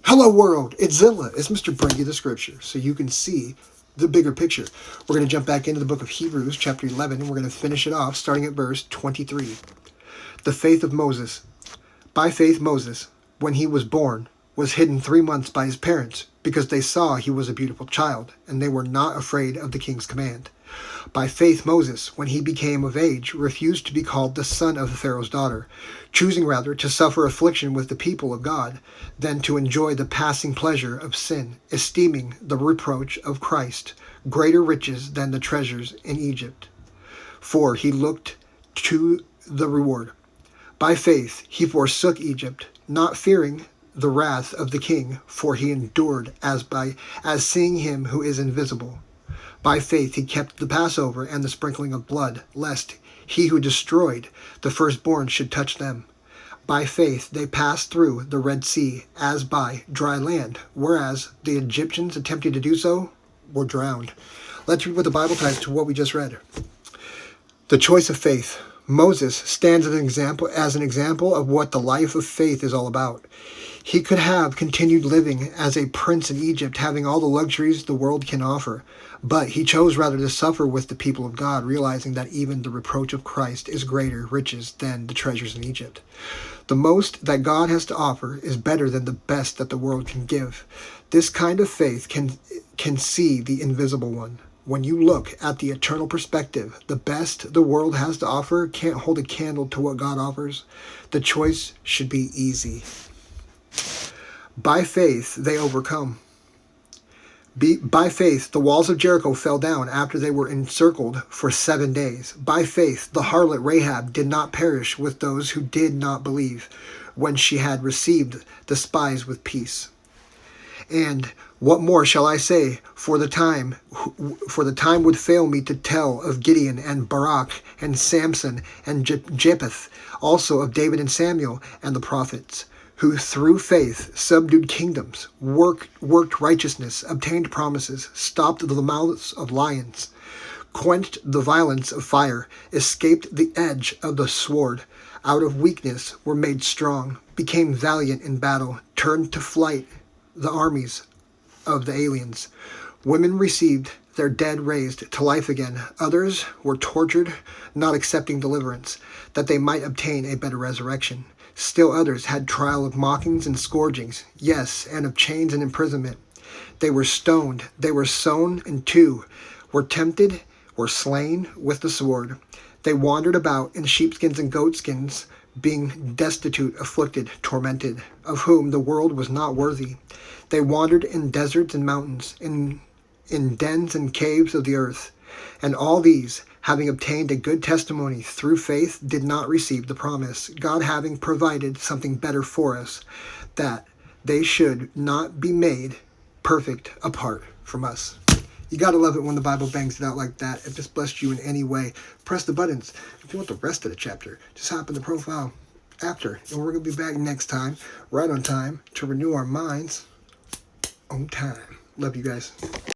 Hello world, it's Zilla. It's Mr. Bring You the Scripture so you can see the bigger picture. We're going to jump back into the book of Hebrews, chapter 11, and we're going to finish it off starting at verse 23. The faith of Moses. By faith Moses, when he was born, was hidden 3 months by his parents, because they saw he was a beautiful child, and they were not afraid of the king's command. By faith Moses, when he became of age, refused to be called the son of Pharaoh's daughter, choosing rather to suffer affliction with the people of God than to enjoy the passing pleasure of sin, esteeming the reproach of Christ greater riches than the treasures in Egypt. For he looked to the reward. By faith he forsook Egypt, not fearing the wrath of the king, for he endured as seeing him who is invisible. By faith he kept the Passover and the sprinkling of blood, lest he who destroyed the firstborn should touch them. By faith they passed through the Red Sea as by dry land, whereas the Egyptians attempting to do so were drowned. Let's read what the Bible ties to what we just read. The choice of faith. Moses stands as an example of what the life of faith is all about. He could have continued living as a prince in Egypt, having all the luxuries the world can offer, but he chose rather to suffer with the people of God, realizing that even the reproach of Christ is greater riches than the treasures in Egypt. The most that God has to offer is better than the best that the world can give. This kind of faith can see the invisible one. When you look at the eternal perspective, the best the world has to offer can't hold a candle to what God offers. The choice should be easy. By faith, they overcome. By faith, the walls of Jericho fell down after they were encircled for 7 days. By faith, the harlot Rahab did not perish with those who did not believe, when she had received the spies with peace. And what more shall I say? For the time would fail me to tell of Gideon and Barak and Samson and Jephthah, also of David and Samuel and the prophets, who through faith subdued kingdoms, worked righteousness, obtained promises, stopped the mouths of lions, quenched the violence of fire, escaped the edge of the sword, out of weakness were made strong, became valiant in battle, turned to flight the armies of the aliens. Women received their dead raised to life again. Others were tortured, not accepting deliverance, that they might obtain a better resurrection. Still others had trial of mockings and scourgings, yes, and of chains and imprisonment. They were stoned, they were sown in two, were tempted, were slain with the sword. They wandered about in sheepskins and goatskins, being destitute, afflicted, tormented, of whom the world was not worthy. They wandered in deserts and mountains, in dens and caves of the earth. And all these, having obtained a good testimony through faith, did not receive the promise, God having provided something better for us, that they should not be made perfect apart from us. You gotta love it when the Bible bangs it out like that. If this blessed you in any way, press the buttons. If you want the rest of the chapter, just hop in the profile after. And we're gonna be back next time, right on time, to renew our minds on time. Love you guys.